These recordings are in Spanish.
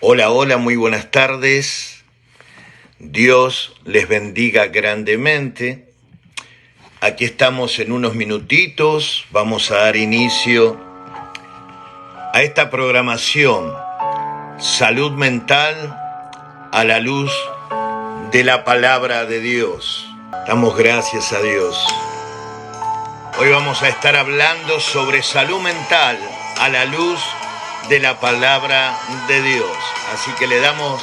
Hola, hola, muy buenas tardes. Dios les bendiga grandemente. Aquí estamos en unos minutitos. Vamos a dar inicio a esta programación Salud Mental a la luz de la palabra de Dios. Damos gracias a Dios. Hoy vamos a estar hablando sobre salud mental a la luz de la palabra de Dios. Así que le damos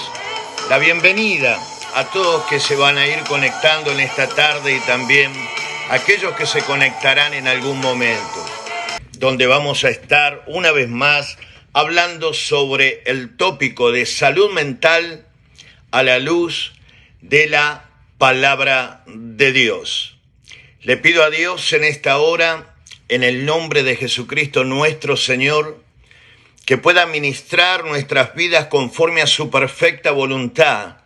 la bienvenida a todos que se van a ir conectando en esta tarde y también a aquellos que se conectarán en algún momento, donde vamos a estar una vez más hablando sobre el tópico de salud mental a la luz de la palabra de Dios. Le pido a Dios en esta hora, en el nombre de Jesucristo nuestro Señor, que pueda ministrar nuestras vidas conforme a su perfecta voluntad,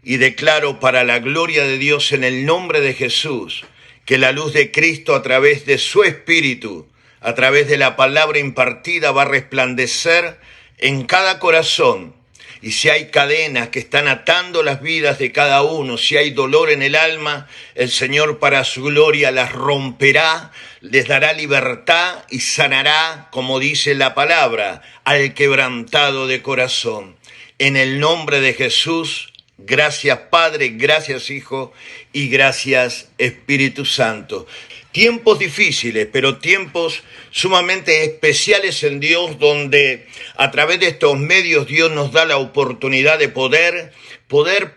y declaro para la gloria de Dios en el nombre de Jesús, que la luz de Cristo a través de su Espíritu, a través de la palabra impartida, va a resplandecer en cada corazón. Y si hay cadenas que están atando las vidas de cada uno, si hay dolor en el alma, el Señor para su gloria las romperá, les dará libertad y sanará, como dice la palabra, al quebrantado de corazón. En el nombre de Jesús, gracias Padre, gracias Hijo y gracias Espíritu Santo. Tiempos difíciles, pero tiempos sumamente especiales en Dios, donde a través de estos medios Dios nos da la oportunidad de poder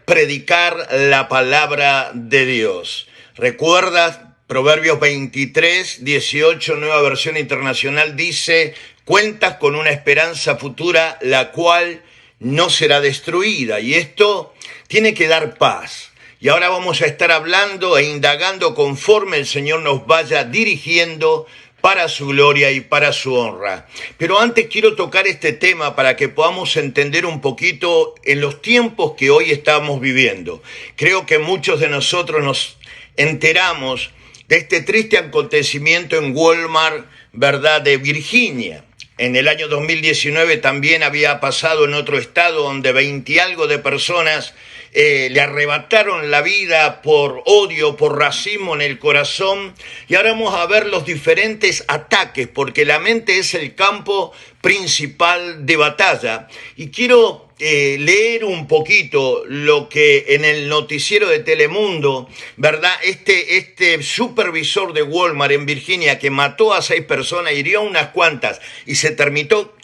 predicar la palabra de Dios. ¿Recuerdas? Proverbios 23, 18, nueva versión internacional, dice: cuentas con una esperanza futura, la cual no será destruida. Y esto tiene que dar paz. Y ahora vamos a estar hablando e indagando conforme el Señor nos vaya dirigiendo para su gloria y para su honra. Pero antes quiero tocar este tema para que podamos entender un poquito en los tiempos que hoy estamos viviendo. Creo que muchos de nosotros nos enteramos de este triste acontecimiento en Walmart, ¿verdad?, de Virginia. En el año 2019 también había pasado en otro estado donde 20 y algo de personas le arrebataron la vida por odio, por racismo en el corazón. Y ahora vamos a ver los diferentes ataques, porque la mente es el campo principal de batalla. Y quiero leer un poquito lo que en el noticiero de Telemundo, ¿verdad? Este supervisor de Walmart en Virginia, que mató a 6 personas, hirió a unas cuantas y se terminó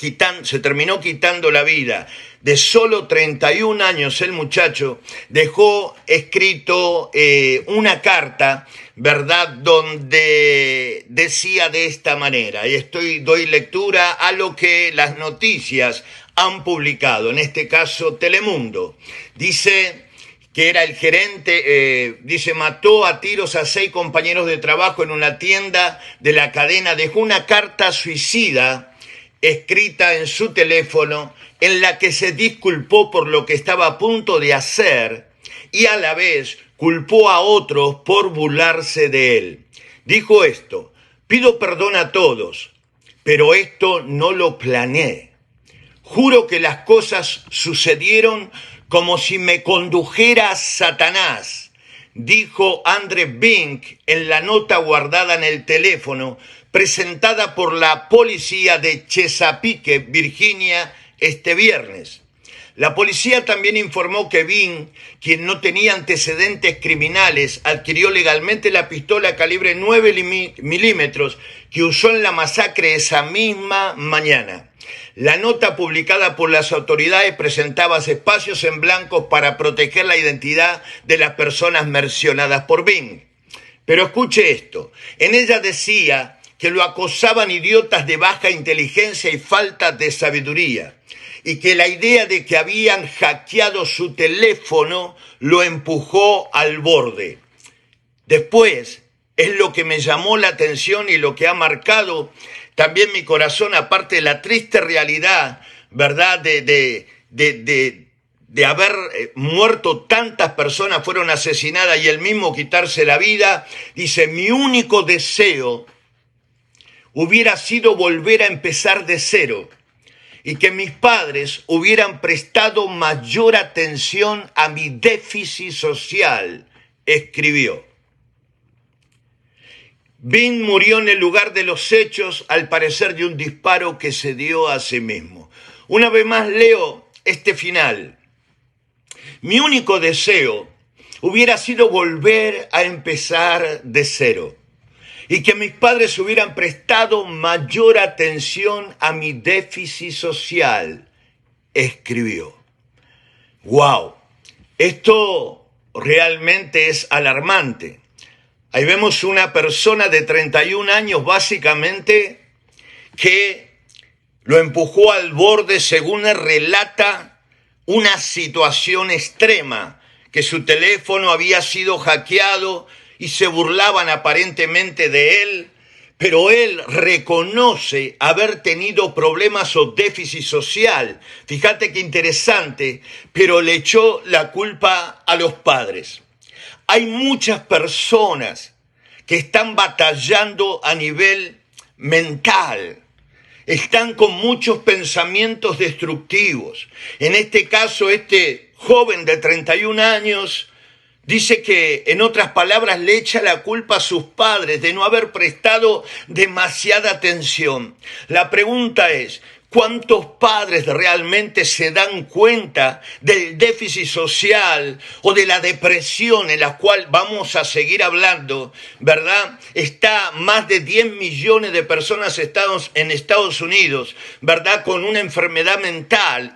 quitando la vida. De solo 31 años el muchacho dejó escrito una carta, ¿verdad?, donde decía de esta manera, y doy lectura a lo que las noticias han publicado, en este caso Telemundo. Dice que era el gerente, mató a tiros a 6 compañeros de trabajo en una tienda de la cadena, dejó una carta suicida escrita en su teléfono en la que se disculpó por lo que estaba a punto de hacer y a la vez culpó a otros por burlarse de él. Dijo esto: pido perdón a todos, pero esto no lo planeé. Juro que las cosas sucedieron como si me condujera Satanás, dijo Andre Bink en la nota guardada en el teléfono presentada por la policía de Chesapeake, Virginia, este viernes. La policía también informó que Bing, quien no tenía antecedentes criminales, adquirió legalmente la pistola calibre 9 milímetros que usó en la masacre esa misma mañana. La nota publicada por las autoridades presentaba espacios en blanco para proteger la identidad de las personas mencionadas por Bing. Pero escuche esto, en ella decía que lo acosaban idiotas de baja inteligencia y falta de sabiduría, y que la idea de que habían hackeado su teléfono lo empujó al borde. Después, es lo que me llamó la atención y lo que ha marcado también mi corazón, aparte de la triste realidad, ¿verdad?, de haber muerto tantas personas, fueron asesinadas y él mismo quitarse la vida. Dice: mi único deseo hubiera sido volver a empezar de cero y que mis padres hubieran prestado mayor atención a mi déficit social, escribió. Bin murió en el lugar de los hechos, al parecer de un disparo que se dio a sí mismo. Una vez más leo este final. Mi único deseo hubiera sido volver a empezar de cero y que mis padres hubieran prestado mayor atención a mi déficit social, escribió. ¡Wow! Esto realmente es alarmante. Ahí vemos una persona de 31 años básicamente que lo empujó al borde, según él relata, una situación extrema, que su teléfono había sido hackeado y se burlaban aparentemente de él, pero él reconoce haber tenido problemas o déficit social. Fíjate qué interesante, pero le echó la culpa a los padres. Hay muchas personas que están batallando a nivel mental, están con muchos pensamientos destructivos. En este caso, este joven de 31 años dice que, en otras palabras, le echa la culpa a sus padres de no haber prestado demasiada atención. La pregunta es, ¿cuántos padres realmente se dan cuenta del déficit social o de la depresión en la cual vamos a seguir hablando, verdad? Está más de 10 millones de personas en Estados Unidos, ¿verdad? Con una enfermedad mental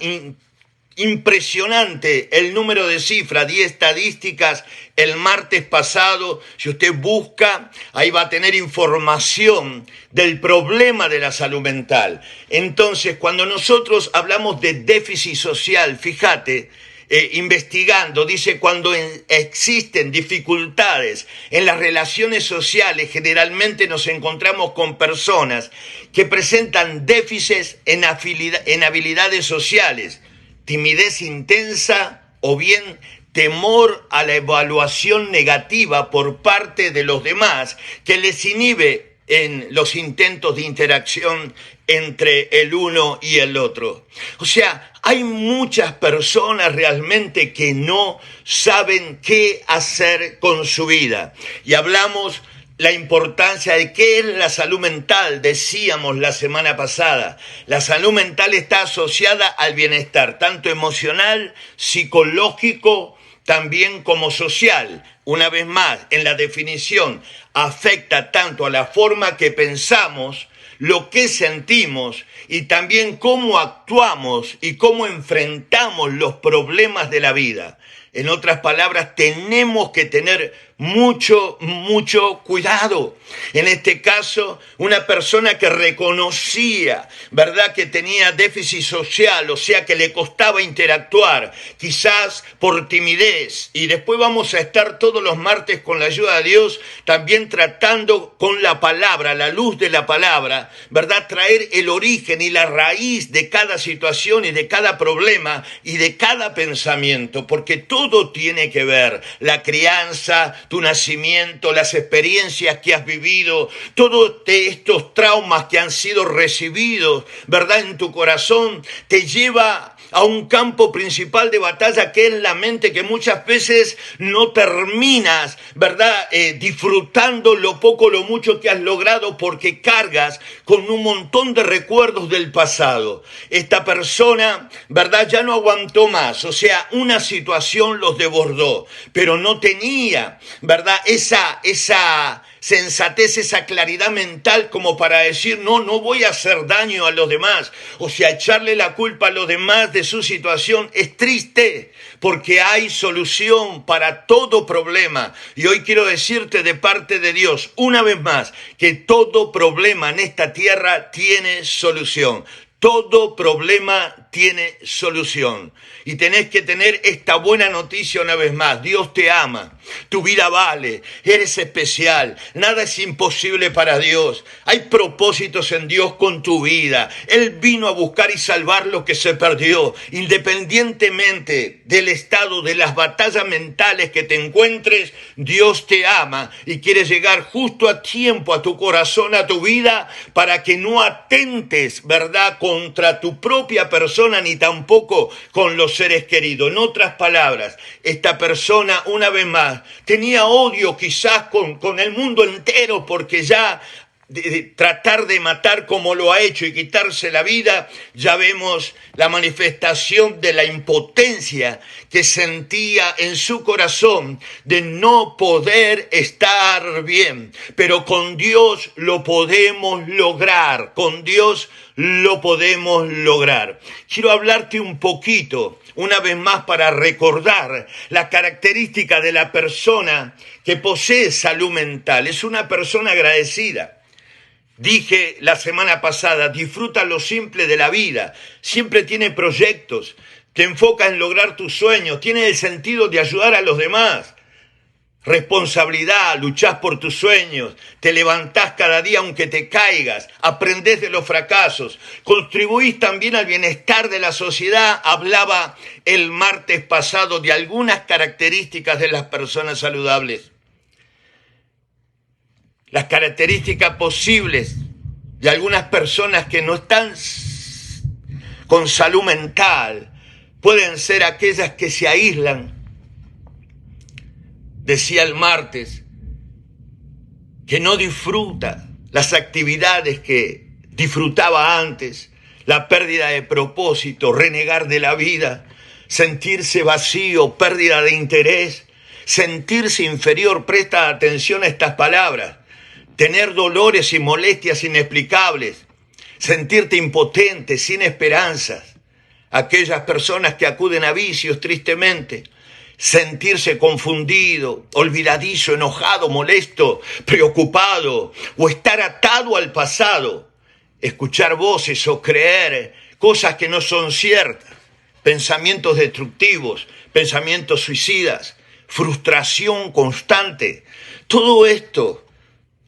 impresionante el número de cifras, 10 estadísticas el martes pasado. Si usted busca, ahí va a tener información del problema de la salud mental. Entonces, cuando nosotros hablamos de déficit social, fíjate, investigando, dice, cuando existen dificultades en las relaciones sociales, generalmente nos encontramos con personas que presentan déficits en habilidades sociales, timidez intensa o bien temor a la evaluación negativa por parte de los demás, que les inhibe en los intentos de interacción entre el uno y el otro. O sea, hay muchas personas realmente que no saben qué hacer con su vida. Y hablamos la importancia de qué es la salud mental, decíamos la semana pasada. La salud mental está asociada al bienestar, tanto emocional, psicológico, también como social. Una vez más, en la definición, afecta tanto a la forma que pensamos, lo que sentimos y también cómo actuamos y cómo enfrentamos los problemas de la vida. En otras palabras, tenemos que tener mucho cuidado. En este caso, una persona que reconocía, ¿verdad?, que tenía déficit social, o sea, que le costaba interactuar, quizás por timidez. Y después vamos a estar todos los martes, con la ayuda de Dios, también tratando con la palabra, la luz de la palabra, ¿verdad?, traer el origen y la raíz de cada situación y de cada problema y de cada pensamiento, porque todo tiene que ver, la crianza, tu nacimiento, las experiencias que has vivido, todos estos traumas que han sido recibidos, ¿verdad?, en tu corazón, te lleva a un campo principal de batalla que es la mente, que muchas veces no terminas, ¿verdad?, disfrutando lo poco o lo mucho que has logrado, porque cargas con un montón de recuerdos del pasado. Esta persona, ¿verdad?, ya no aguantó más, o sea, una situación los desbordó, pero no tenía, ¿verdad?, esa sensatez, esa claridad mental como para decir, no voy a hacer daño a los demás. O sea, echarle la culpa a los demás de su situación es triste, porque hay solución para todo problema. Y hoy quiero decirte de parte de Dios, una vez más, que todo problema en esta tierra tiene solución. Todo problema tiene solución. Y tenés que tener esta buena noticia una vez más. Dios te ama, tu vida vale, eres especial, nada es imposible para Dios. Hay propósitos en Dios con tu vida. Él vino a buscar y salvar lo que se perdió. Independientemente del estado, de las batallas mentales que te encuentres, Dios te ama y quiere llegar justo a tiempo a tu corazón, a tu vida, para que no atentes, ¿verdad?, contra tu propia persona ni tampoco con los seres queridos. En otras palabras, esta persona, una vez más, tenía odio quizás con el mundo entero, porque ya de tratar de matar como lo ha hecho y quitarse la vida, ya vemos la manifestación de la impotencia que sentía en su corazón de no poder estar bien. Pero con Dios lo podemos lograr, con Dios lo podemos lograr. Quiero hablarte un poquito, una vez más, para recordar la característica de la persona que posee salud mental. Es una persona agradecida. Dije la semana pasada, disfruta lo simple de la vida, siempre tiene proyectos, te enfocas en lograr tus sueños, tiene el sentido de ayudar a los demás, responsabilidad, luchás por tus sueños, te levantás cada día aunque te caigas, aprendés de los fracasos, contribuís también al bienestar de la sociedad. Hablaba el martes pasado de algunas características de las personas saludables. Las características posibles de algunas personas que no están con salud mental pueden ser aquellas que se aíslan. Decía el martes que no disfruta las actividades que disfrutaba antes, la pérdida de propósito, renegar de la vida, sentirse vacío, pérdida de interés, sentirse inferior. Presta atención a estas palabras. Tener dolores y molestias inexplicables, sentirte impotente, sin esperanzas. Aquellas personas que acuden a vicios tristemente, sentirse confundido, olvidadizo, enojado, molesto, preocupado, o estar atado al pasado, escuchar voces o creer cosas que no son ciertas, pensamientos destructivos, pensamientos suicidas, frustración constante. Todo esto,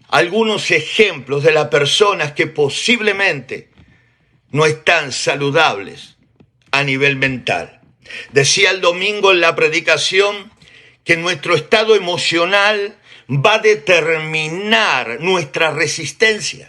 algunos ejemplos de las personas que posiblemente no están saludables a nivel mental. Decía el domingo en la predicación que nuestro estado emocional va a determinar nuestra resistencia.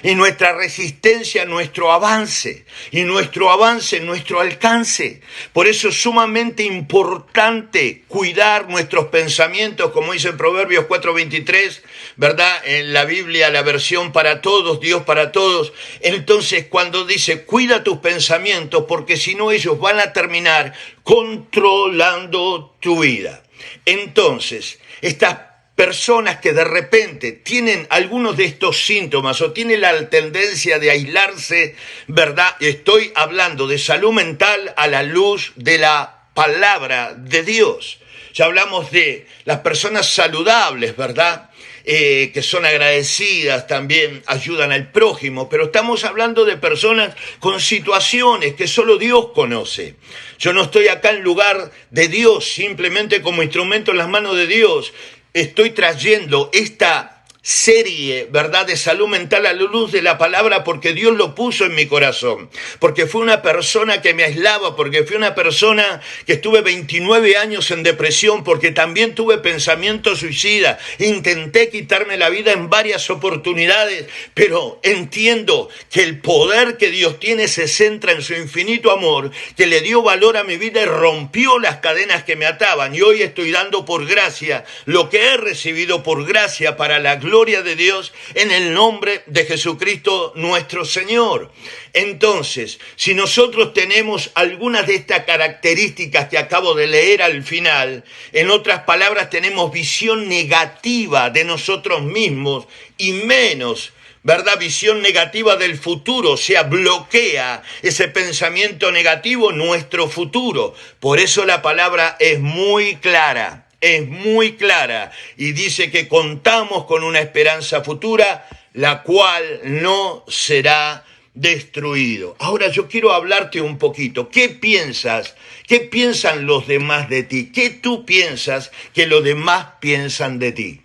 Y nuestra resistencia, nuestro avance. Y nuestro avance, nuestro alcance. Por eso es sumamente importante cuidar nuestros pensamientos, como dice en Proverbios 4:23, ¿verdad? En la Biblia, la versión para todos, Dios para todos. Entonces, cuando dice, cuida tus pensamientos, porque si no ellos van a terminar controlando tu vida. Entonces, estas personas que de repente tienen algunos de estos síntomas o tienen la tendencia de aislarse, ¿verdad? Estoy hablando de salud mental a la luz de la palabra de Dios. Ya hablamos de las personas saludables, ¿verdad? Que son agradecidas, también ayudan al prójimo, pero estamos hablando de personas con situaciones que solo Dios conoce. Yo no estoy acá en lugar de Dios, simplemente como instrumento en las manos de Dios. Estoy trayendo esta serie, ¿verdad?, de salud mental a la luz de la palabra, porque Dios lo puso en mi corazón, porque fui una persona que me aislaba, porque fui una persona que estuve 29 años en depresión, porque también tuve pensamientos suicidas, intenté quitarme la vida en varias oportunidades, pero entiendo que el poder que Dios tiene se centra en su infinito amor, que le dio valor a mi vida y rompió las cadenas que me ataban, y hoy estoy dando por gracia lo que he recibido por gracia para la gloria de Dios, en el nombre de Jesucristo nuestro Señor. Entonces, si nosotros tenemos algunas de estas características que acabo de leer al final, en otras palabras, tenemos visión negativa de nosotros mismos y menos, ¿verdad?, visión negativa del futuro, o sea, bloquea ese pensamiento negativo nuestro futuro. Por eso la palabra es muy clara. Es muy clara y dice que contamos con una esperanza futura, la cual no será destruido. Ahora yo quiero hablarte un poquito. ¿Qué piensas? ¿Qué piensan los demás de ti? ¿Qué tú piensas que los demás piensan de ti?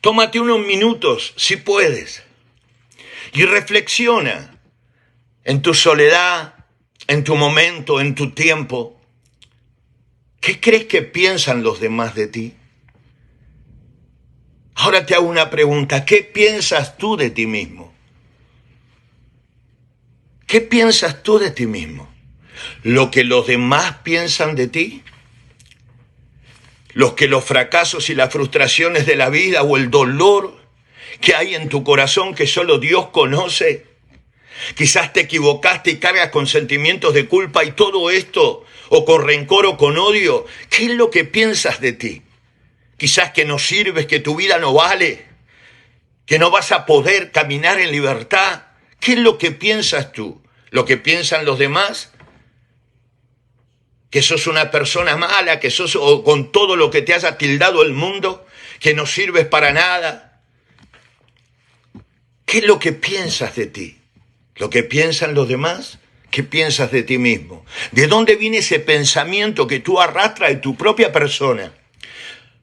Tómate unos minutos, si puedes, y reflexiona en tu soledad, en tu momento, en tu tiempo. ¿Qué crees que piensan los demás de ti? Ahora te hago una pregunta. ¿Qué piensas tú de ti mismo? ¿Qué piensas tú de ti mismo? ¿Lo que los demás piensan de ti? Los fracasos y las frustraciones de la vida o el dolor que hay en tu corazón que solo Dios conoce. Quizás te equivocaste y cargas con sentimientos de culpa y todo esto, o con rencor o con odio. ¿Qué es lo que piensas de ti? Quizás que no sirves, que tu vida no vale, que no vas a poder caminar en libertad. ¿Qué es lo que piensas tú? ¿Lo que piensan los demás? Que sos una persona mala, que sos, o con todo lo que te haya tildado el mundo, que no sirves para nada. ¿Qué es lo que piensas de ti? ¿Lo que piensan los demás? ¿Qué piensas de ti mismo? ¿De dónde viene ese pensamiento que tú arrastras de tu propia persona?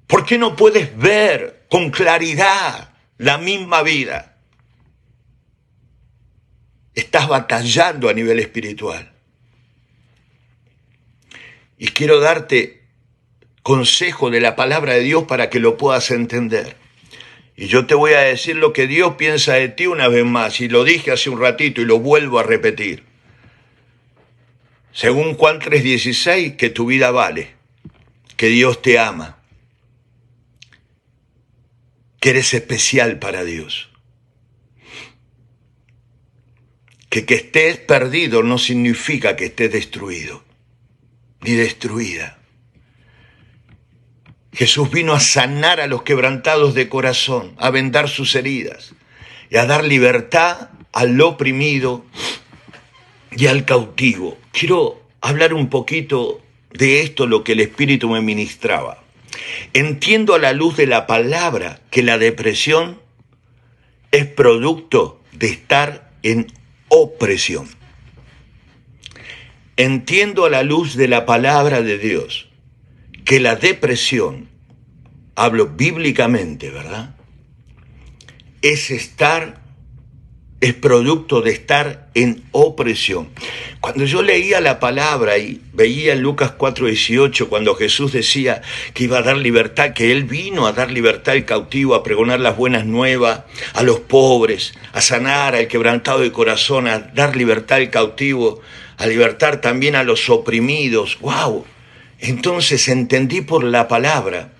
¿Por qué no puedes ver con claridad la misma vida? Estás batallando a nivel espiritual. Y quiero darte consejo de la palabra de Dios para que lo puedas entender. Y yo te voy a decir lo que Dios piensa de ti una vez más, y lo dije hace un ratito y lo vuelvo a repetir. Según Juan 3:16, que tu vida vale, que Dios te ama, que eres especial para Dios. Que estés perdido no significa que estés destruido, ni destruida. Jesús vino a sanar a los quebrantados de corazón, a vendar sus heridas y a dar libertad al oprimido y al cautivo. Quiero hablar un poquito de esto, lo que el Espíritu me ministraba. Entiendo a la luz de la palabra que la depresión es producto de estar en opresión. Entiendo a la luz de la palabra de Dios que la depresión, hablo bíblicamente, ¿verdad? Es producto de estar en opresión. Cuando yo leía la palabra y veía en Lucas 4:18, cuando Jesús decía que iba a dar libertad, que Él vino a dar libertad al cautivo, a pregonar las buenas nuevas a los pobres, a sanar al quebrantado de corazón, a dar libertad al cautivo, a libertar también a los oprimidos. ¡Wow! Entonces entendí por la palabra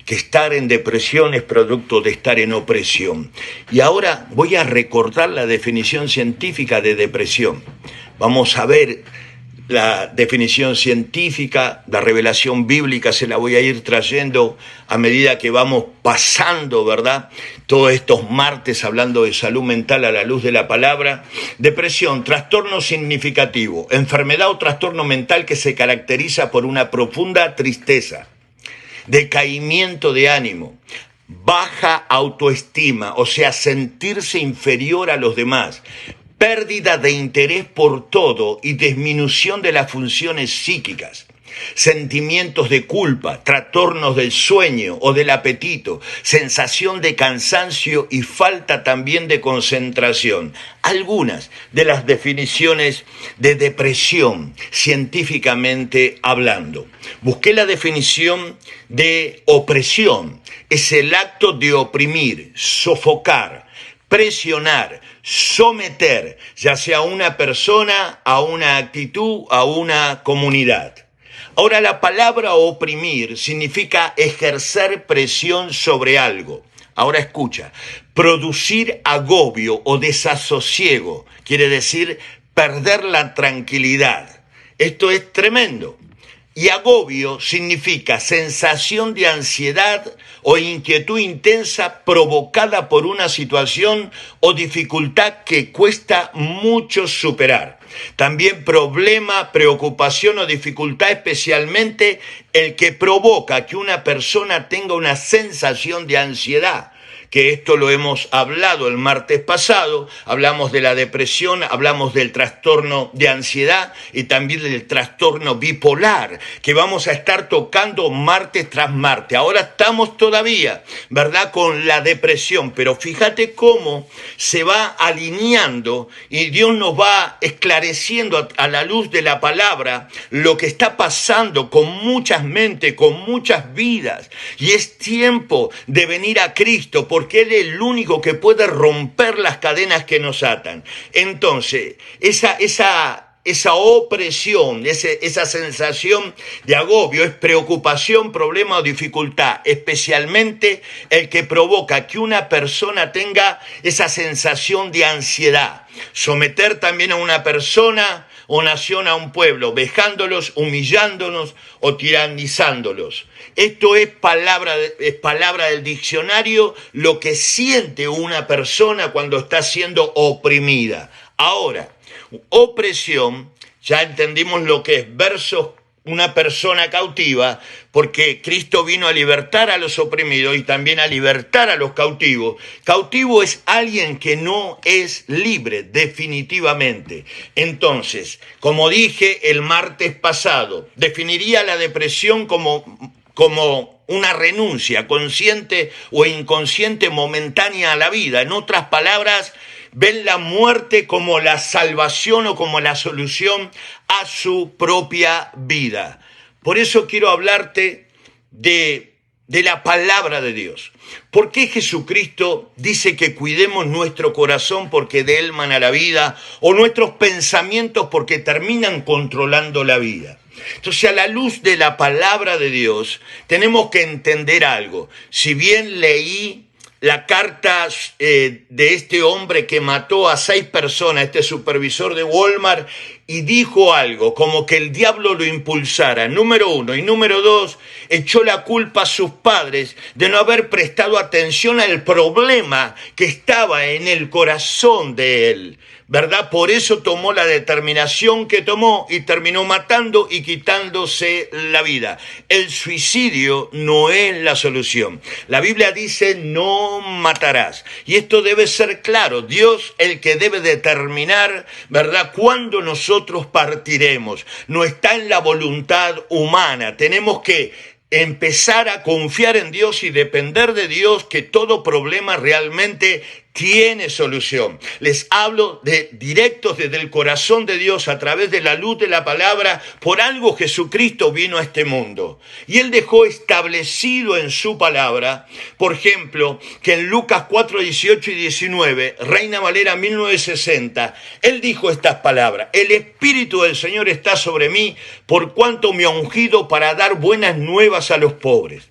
que estar en depresión es producto de estar en opresión. Y ahora voy a recordar la definición científica de depresión. Vamos a ver la definición científica, la revelación bíblica se la voy a ir trayendo a medida que vamos pasando, ¿verdad? Todos estos martes hablando de salud mental a la luz de la palabra. Depresión, trastorno significativo, enfermedad o trastorno mental que se caracteriza por una profunda tristeza, decaimiento de ánimo, baja autoestima, o sea, sentirse inferior a los demás, pérdida de interés por todo y disminución de las funciones psíquicas, sentimientos de culpa, trastornos del sueño o del apetito, sensación de cansancio y falta también de concentración. Algunas de las definiciones de depresión científicamente hablando. Busqué la definición de opresión. Es el acto de oprimir, sofocar, presionar, someter, ya sea a una persona, a una actitud, a una comunidad. Ahora, la palabra oprimir significa ejercer presión sobre algo. Ahora escucha, producir agobio o desasosiego, quiere decir perder la tranquilidad. Esto es tremendo. Y agobio significa sensación de ansiedad o inquietud intensa provocada por una situación o dificultad que cuesta mucho superar. También problema, preocupación o dificultad, especialmente el que provoca que una persona tenga una sensación de ansiedad, que esto lo hemos hablado el martes pasado. Hablamos de la depresión, hablamos del trastorno de ansiedad y también del trastorno bipolar, que vamos a estar tocando martes tras martes. Ahora estamos todavía, ¿verdad?, con la depresión, pero fíjate cómo se va alineando y Dios nos va esclareciendo a la luz de la palabra lo que está pasando con muchas mentes, con muchas vidas. Y es tiempo de venir a Cristo, porque Él es el único que puede romper las cadenas que nos atan. Entonces, esa opresión, esa sensación de agobio es preocupación, problema o dificultad, especialmente el que provoca que una persona tenga esa sensación de ansiedad. Someter también a una persona o nación a un pueblo, vejándolos, humillándonos o tiranizándolos. Esto es palabra del diccionario, lo que siente una persona cuando está siendo oprimida. Ahora, opresión, ya entendimos lo que es, versus una persona cautiva, porque Cristo vino a libertar a los oprimidos y también a libertar a los cautivos. Cautivo es alguien que no es libre, definitivamente. Entonces, como dije el martes pasado, definiría la depresión como una renuncia consciente o inconsciente momentánea a la vida. En otras palabras, ven la muerte como la salvación o como la solución a su propia vida. Por eso quiero hablarte de la palabra de Dios. ¿Por qué Jesucristo dice que cuidemos nuestro corazón porque de él mana la vida, o nuestros pensamientos porque terminan controlando la vida? Entonces, a la luz de la palabra de Dios, tenemos que entender algo. Si bien leí la carta de este hombre que mató a 6 personas, este supervisor de Walmart, y dijo algo, como que el diablo lo impulsara, número 1. Y número 2, echó la culpa a sus padres de no haber prestado atención al problema que estaba en el corazón de él, ¿verdad? Por eso tomó la determinación que tomó y terminó matando y quitándose la vida. El suicidio no es la solución. La Biblia dice, no matarás. Y esto debe ser claro. Dios el que debe determinar, ¿verdad?, cuándo nosotros partiremos. No está en la voluntad humana. Tenemos que empezar a confiar en Dios y depender de Dios, que todo problema realmente tiene solución. Les hablo directos desde el corazón de Dios a través de la luz de la palabra. Por algo Jesucristo vino a este mundo y Él dejó establecido en su palabra, por ejemplo, que en Lucas 4, 18 y 19, Reina Valera 1960, Él dijo estas palabras: el Espíritu del Señor está sobre mí, por cuanto me ha ungido para dar buenas nuevas a los pobres.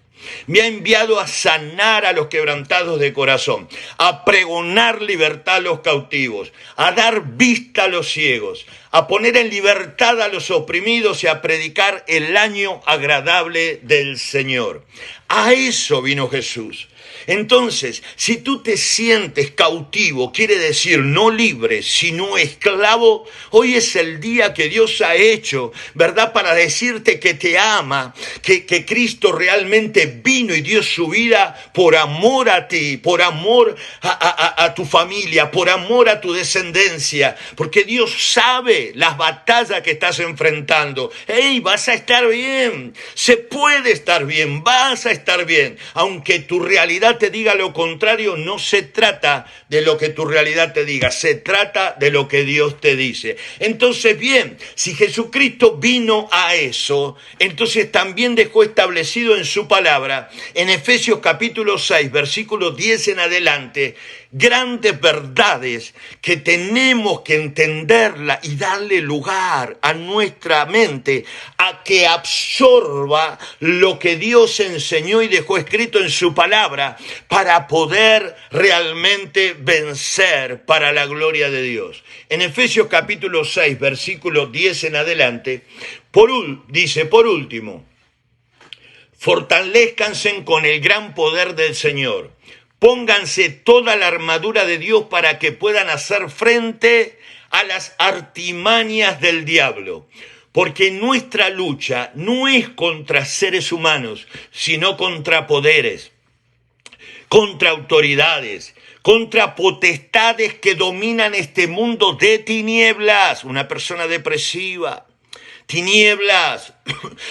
Me ha enviado a sanar a los quebrantados de corazón, a pregonar libertad a los cautivos, a dar vista a los ciegos, a poner en libertad a los oprimidos y a predicar el año agradable del Señor. A eso vino Jesús. Entonces, si tú te sientes cautivo, quiere decir no libre, sino esclavo, hoy es el día que Dios ha hecho, ¿verdad?, para decirte que te ama, que Cristo realmente vino y dio su vida por amor a ti, por amor a tu familia, por amor a tu descendencia, porque Dios sabe las batallas que estás enfrentando. ¡Hey, vas a estar bien! Se puede estar bien, vas a estar bien, aunque tu realidad te diga lo contrario. No se trata de lo que tu realidad te diga, se trata de lo que Dios te dice. Entonces, bien, si Jesucristo vino a eso, entonces también dejó establecido en su palabra, en Efesios capítulo 6, versículo 10 en adelante, grandes verdades que tenemos que entenderla y darle lugar a nuestra mente a que absorba lo que Dios enseñó y dejó escrito en su palabra para poder realmente vencer para la gloria de Dios. En Efesios capítulo 6, versículo 10 en adelante, dice, por último, fortalezcanse con el gran poder del Señor. Pónganse toda la armadura de Dios para que puedan hacer frente a las artimañas del diablo. Porque nuestra lucha no es contra seres humanos, sino contra poderes, contra autoridades, contra potestades que dominan este mundo de tinieblas. Una persona depresiva, tinieblas,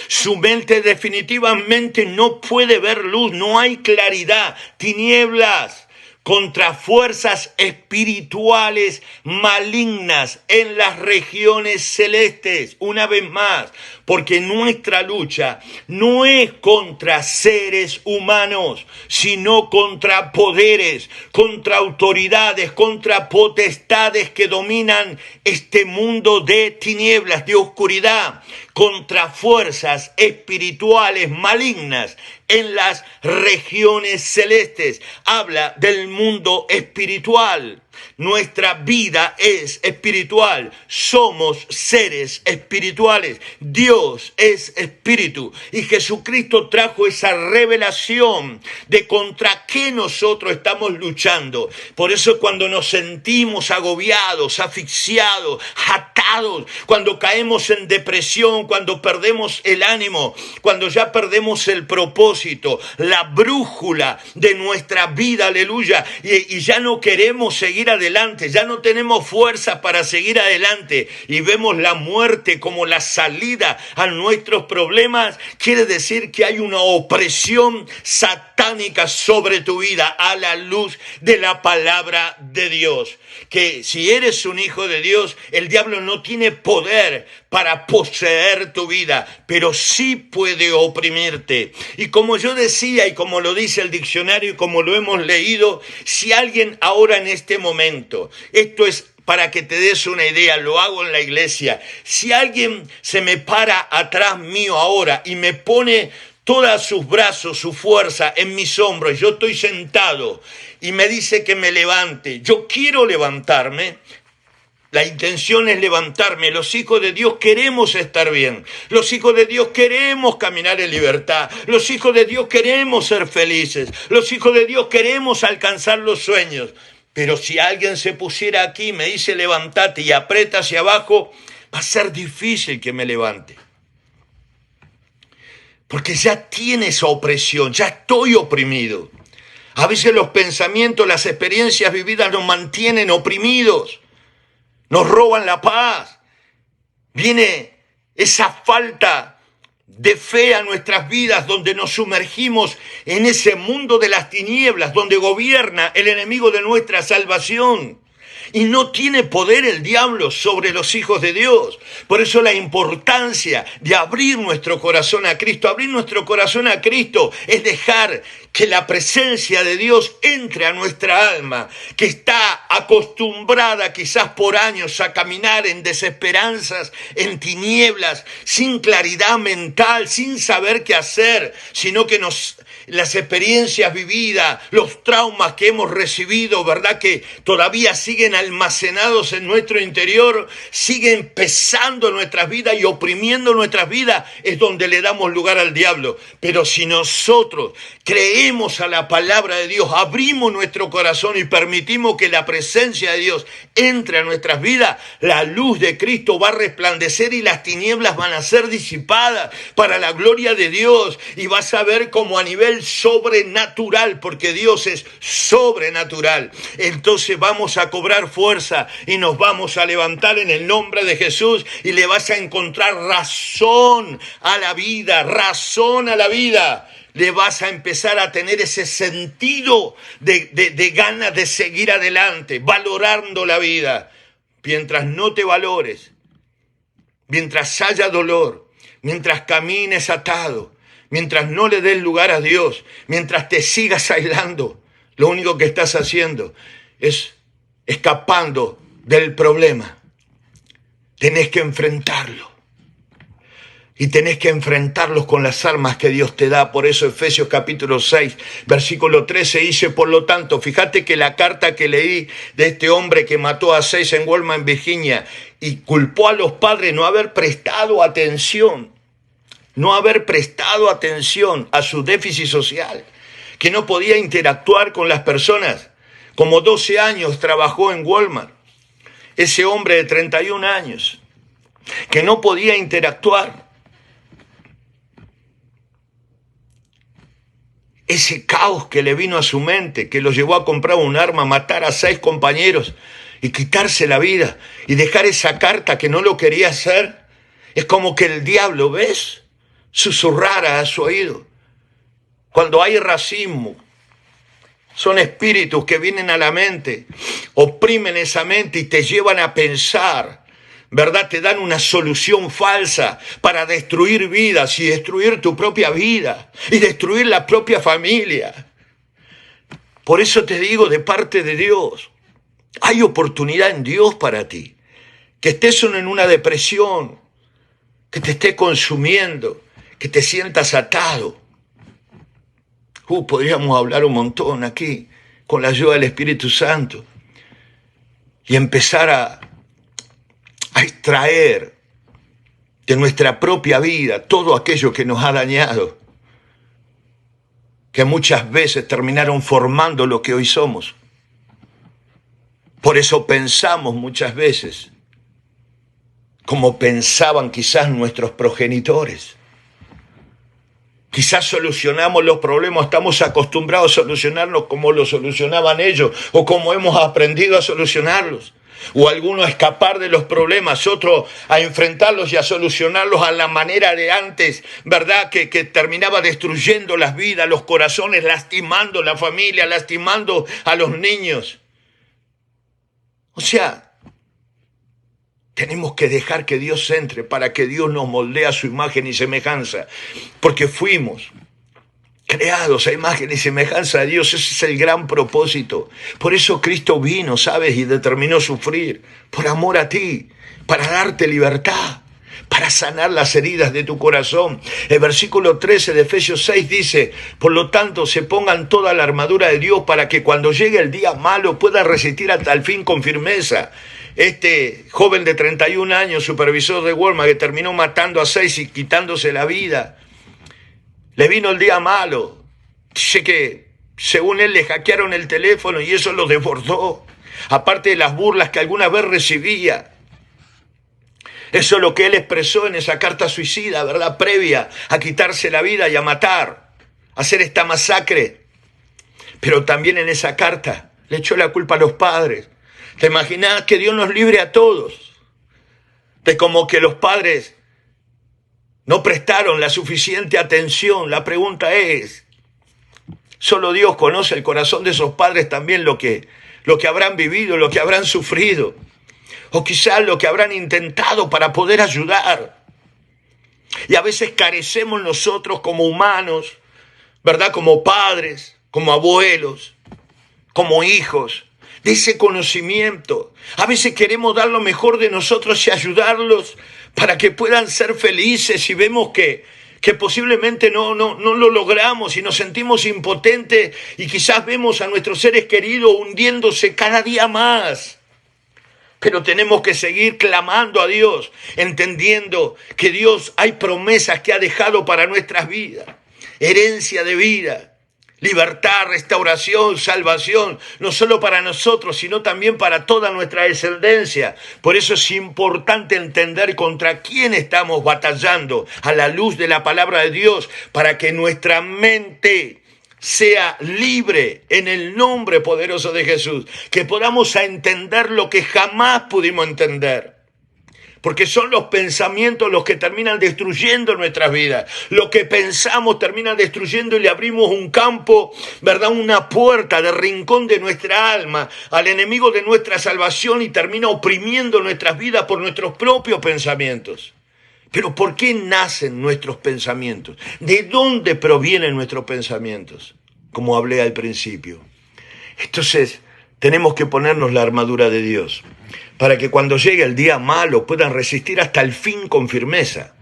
su mente definitivamente no puede ver luz, no hay claridad, tinieblas. Contra fuerzas espirituales malignas en las regiones celestes. Una vez más, porque nuestra lucha no es contra seres humanos, sino contra poderes, contra autoridades, contra potestades que dominan este mundo de tinieblas, de oscuridad, contra fuerzas espirituales malignas en las regiones celestes. Habla del mundo espiritual. Nuestra vida es espiritual. Somos seres espirituales. Dios es espíritu. Y Jesucristo trajo esa revelación de contra qué nosotros estamos luchando. Por eso cuando nos sentimos agobiados, asfixiados, atados, cuando caemos en depresión, cuando perdemos el ánimo, cuando ya perdemos el propósito, la brújula de nuestra vida, aleluya, y ya no queremos seguir adelante, ya no tenemos fuerza para seguir adelante y vemos la muerte como la salida a nuestros problemas, quiere decir que hay una opresión satánica sobre tu vida a la luz de la palabra de Dios. Que si eres un hijo de Dios, el diablo no tiene poder para poseer tu vida, pero sí puede oprimirte. Y como yo decía, y como lo dice el diccionario, y como lo hemos leído, si alguien ahora en este momento, esto es para que te des una idea, lo hago en la iglesia, si alguien se me para atrás mío ahora y me pone todos sus brazos, su fuerza en mis hombros, yo estoy sentado y me dice que me levante, yo quiero levantarme. La intención es levantarme. Los hijos de Dios queremos estar bien. Los hijos de Dios queremos caminar en libertad. Los hijos de Dios queremos ser felices. Los hijos de Dios queremos alcanzar los sueños. Pero si alguien se pusiera aquí y me dice levántate y aprieta hacia abajo, va a ser difícil que me levante. Porque ya tiene esa opresión, ya estoy oprimido. A veces los pensamientos, las experiencias vividas nos mantienen oprimidos. Nos roban la paz. Viene esa falta de fe a nuestras vidas donde nos sumergimos en ese mundo de las tinieblas, donde gobierna el enemigo de nuestra salvación. Y no tiene poder el diablo sobre los hijos de Dios. Por eso la importancia de abrir nuestro corazón a Cristo. Abrir nuestro corazón a Cristo es dejar que la presencia de Dios entre a nuestra alma, que está acostumbrada quizás por años a caminar en desesperanzas, en tinieblas, sin claridad mental, sin saber qué hacer, sino que las experiencias vividas, los traumas que hemos recibido, ¿verdad? Que todavía siguen almacenados en nuestro interior, siguen pesando nuestras vidas y oprimiendo nuestras vidas, es donde le damos lugar al diablo. Pero si nosotros creemos a la palabra de Dios, abrimos nuestro corazón y permitimos que la presencia de Dios entre a nuestras vidas, la luz de Cristo va a resplandecer y las tinieblas van a ser disipadas para la gloria de Dios. Y vas a ver como a nivel sobrenatural, porque Dios es sobrenatural. Entonces vamos a cobrar fuerza y nos vamos a levantar en el nombre de Jesús y le vas a encontrar razón a la vida, razón a la vida. Le vas a empezar a tener ese sentido de ganas de seguir adelante, valorando la vida. Mientras no te valores, mientras haya dolor, mientras camines atado, mientras no le des lugar a Dios, mientras te sigas aislando, lo único que estás haciendo es escapando del problema. Tenés que enfrentarlo. Y tenés que enfrentarlos con las armas que Dios te da. Por eso Efesios capítulo 6, versículo 13 dice, por lo tanto, fíjate que la carta que leí de este hombre que mató a 6 en Walmart, Virginia, y culpó a los padres no haber prestado atención a su déficit social, que no podía interactuar con las personas. Como 12 años trabajó en Walmart. Ese hombre de 31 años, que no podía interactuar. ese caos que le vino a su mente, que lo llevó a comprar un arma, matar a 6 compañeros y quitarse la vida y dejar esa carta que no lo quería hacer. Es como que el diablo, ¿ves?, susurrara a su oído. Cuando hay racismo, son espíritus que vienen a la mente, oprimen esa mente y te llevan a pensar, ¿verdad? Te dan una solución falsa para destruir vidas y destruir tu propia vida y destruir la propia familia. Por eso te digo, de parte de Dios, hay oportunidad en Dios para ti. Que estés en una depresión, que te esté consumiendo, que te sientas atado. Podríamos hablar un montón aquí, con la ayuda del Espíritu Santo, y empezar a extraer de nuestra propia vida todo aquello que nos ha dañado, que muchas veces terminaron formando lo que hoy somos. Por eso pensamos muchas veces como pensaban quizás nuestros progenitores. Quizás solucionamos los problemas, estamos acostumbrados a solucionarlos como lo solucionaban ellos o como hemos aprendido a solucionarlos. O algunos a escapar de los problemas, otros a enfrentarlos y a solucionarlos a la manera de antes, ¿verdad? Que terminaba destruyendo las vidas, los corazones, lastimando la familia, lastimando a los niños. O sea, tenemos que dejar que Dios entre para que Dios nos moldee a su imagen y semejanza, porque fuimos creados a imagen y semejanza de Dios. Ese es el gran propósito. Por eso Cristo vino, ¿sabes? Y determinó sufrir por amor a ti, para darte libertad, para sanar las heridas de tu corazón. El versículo 13 de Efesios 6 dice: por lo tanto, se pongan toda la armadura de Dios para que cuando llegue el día malo puedan resistir hasta el fin con firmeza. Este joven de 31 años, supervisor de Walmart, que terminó matando a 6 y quitándose la vida, le vino el día malo. Dice que según él le hackearon el teléfono y eso lo desbordó. Aparte de las burlas que alguna vez recibía. Eso es lo que él expresó en esa carta suicida, ¿verdad? Previa a quitarse la vida y a matar, a hacer esta masacre. Pero también en esa carta le echó la culpa a los padres. ¿Te imaginas que Dios nos libre a todos de como que los padres no prestaron la suficiente atención? La pregunta es, solo Dios conoce el corazón de esos padres también, lo que habrán vivido, lo que habrán sufrido, o quizás lo que habrán intentado para poder ayudar. Y a veces carecemos nosotros como humanos, ¿verdad? Como padres, como abuelos, como hijos, de ese conocimiento. A veces queremos dar lo mejor de nosotros y ayudarlos para que puedan ser felices, y vemos que posiblemente no lo logramos y nos sentimos impotentes y quizás vemos a nuestros seres queridos hundiéndose cada día más. Pero tenemos que seguir clamando a Dios, entendiendo que Dios hay promesas que ha dejado para nuestras vidas, herencia de vida, libertad, restauración, salvación, no solo para nosotros, sino también para toda nuestra descendencia. Por eso es importante entender contra quién estamos batallando a la luz de la palabra de Dios, para que nuestra mente sea libre en el nombre poderoso de Jesús, que podamos entender lo que jamás pudimos entender. Porque son los pensamientos los que terminan destruyendo nuestras vidas. Lo que pensamos termina destruyendo y le abrimos un campo, ¿verdad? Una puerta de rincón de nuestra alma al enemigo de nuestra salvación y termina oprimiendo nuestras vidas por nuestros propios pensamientos. Pero ¿por qué nacen nuestros pensamientos? ¿De dónde provienen nuestros pensamientos? Como hablé al principio. Entonces, tenemos que ponernos la armadura de Dios, para que cuando llegue el día malo puedan resistir hasta el fin con firmeza.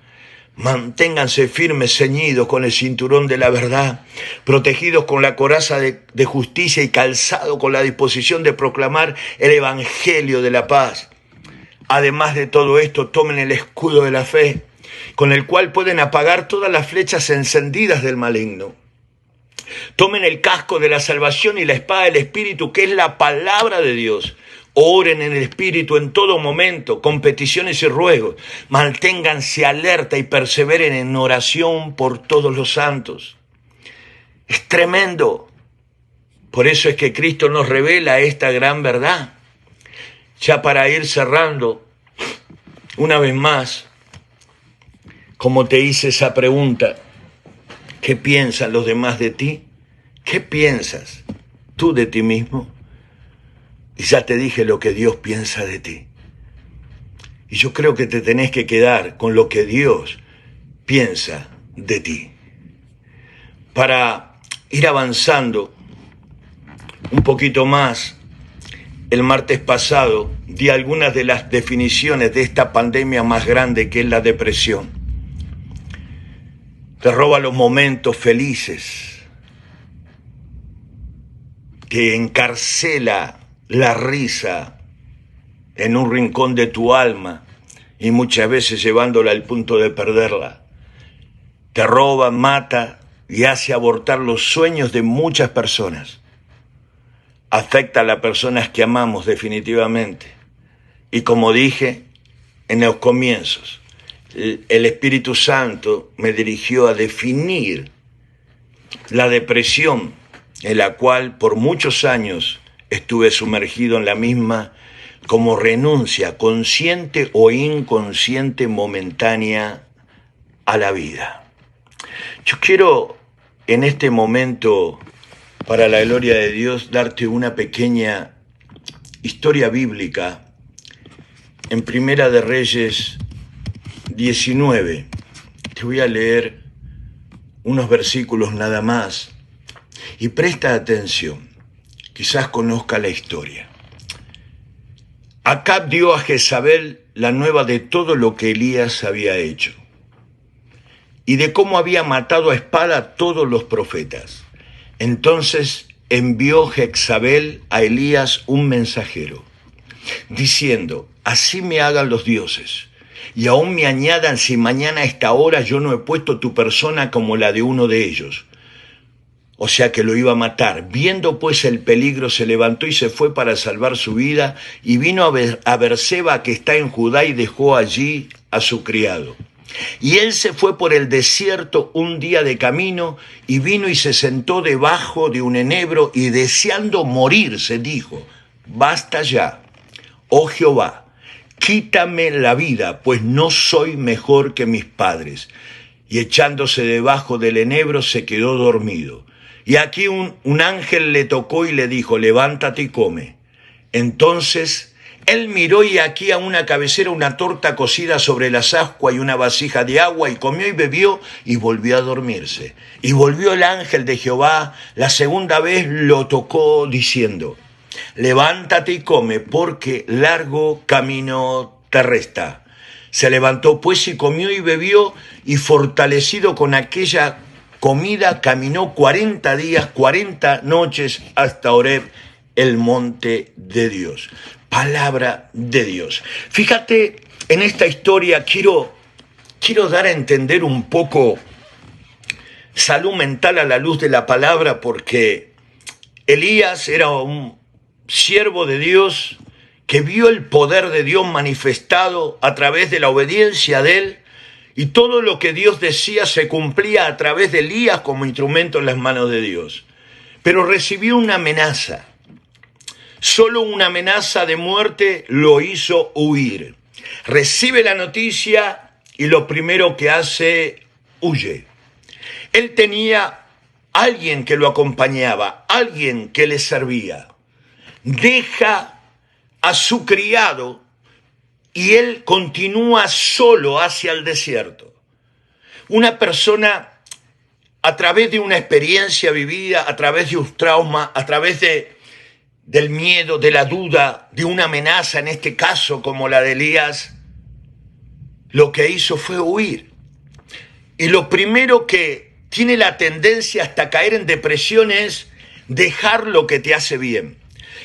Manténganse firmes, ceñidos con el cinturón de la verdad, protegidos con la coraza de justicia y calzados con la disposición de proclamar el evangelio de la paz. Además de todo esto, tomen el escudo de la fe, con el cual pueden apagar todas las flechas encendidas del maligno. Tomen el casco de la salvación y la espada del Espíritu, que es la palabra de Dios. Oren en el Espíritu en todo momento, con peticiones y ruegos. Manténganse alerta y perseveren en oración por todos los santos. Es tremendo. Por eso es que Cristo nos revela esta gran verdad. Ya para ir cerrando, una vez más, como te hice esa pregunta, ¿qué piensan los demás de ti? ¿Qué piensas tú de ti mismo? Y ya te dije lo que Dios piensa de ti. Y yo creo que te tenés que quedar con lo que Dios piensa de ti. Para ir avanzando un poquito más, el martes pasado di algunas de las definiciones de esta pandemia más grande que es la depresión. Te roba los momentos felices, te encarcela la risa en un rincón de tu alma y muchas veces llevándola al punto de perderla. Te roba, mata y hace abortar los sueños de muchas personas. Afecta a las personas que amamos definitivamente. Y como dije en los comienzos, el Espíritu Santo me dirigió a definir la depresión en la cual por muchos años estuve sumergido en la misma como renuncia consciente o inconsciente momentánea a la vida. Yo quiero en este momento, para la gloria de Dios, darte una pequeña historia bíblica en Primera de Reyes 19. Te voy a leer unos versículos nada más y presta atención, quizás conozca la historia. Acab dio a Jezabel la nueva de todo lo que Elías había hecho y de cómo había matado a espada a todos los profetas. Entonces envió Jezabel a Elías un mensajero, diciendo: así me hagan los dioses, y aún me añadan si mañana a esta hora yo no he puesto tu persona como la de uno de ellos. O sea que lo iba a matar. Viendo pues el peligro, se levantó y se fue para salvar su vida, y vino a Berseba, que está en Judá, y dejó allí a su criado. Y él se fue por el desierto un día de camino, y vino y se sentó debajo de un enebro, y deseando morirse, dijo: basta ya, oh Jehová, quítame la vida, pues no soy mejor que mis padres. Y echándose debajo del enebro se quedó dormido. Y aquí un ángel le tocó y le dijo: levántate y come. Entonces él miró, y aquí a una cabecera una torta cocida sobre las ascuas y una vasija de agua, y comió y bebió y volvió a dormirse. Y volvió el ángel de Jehová la segunda vez, lo tocó diciendo: levántate y come, porque largo camino te resta. Se levantó pues y comió y bebió, y fortalecido con aquella comida caminó 40 días, 40 noches hasta Horeb, el monte de Dios. Palabra de Dios. Fíjate, en esta historia quiero dar a entender un poco salud mental a la luz de la palabra, porque Elías era un siervo de Dios que vio el poder de Dios manifestado a través de la obediencia de él, y todo lo que Dios decía se cumplía a través de Elías como instrumento en las manos de Dios. Pero recibió una amenaza. Solo una amenaza de muerte lo hizo huir. Recibe la noticia y lo primero que hace, huye. Él tenía alguien que lo acompañaba, alguien que le servía. Deja a su criado y él continúa solo hacia el desierto. Una persona, a través de una experiencia vivida, a través de un trauma, a través del miedo, de la duda, de una amenaza, en este caso como la de Elías, lo que hizo fue huir. Y lo primero que tiene la tendencia hasta caer en depresión es dejar lo que te hace bien.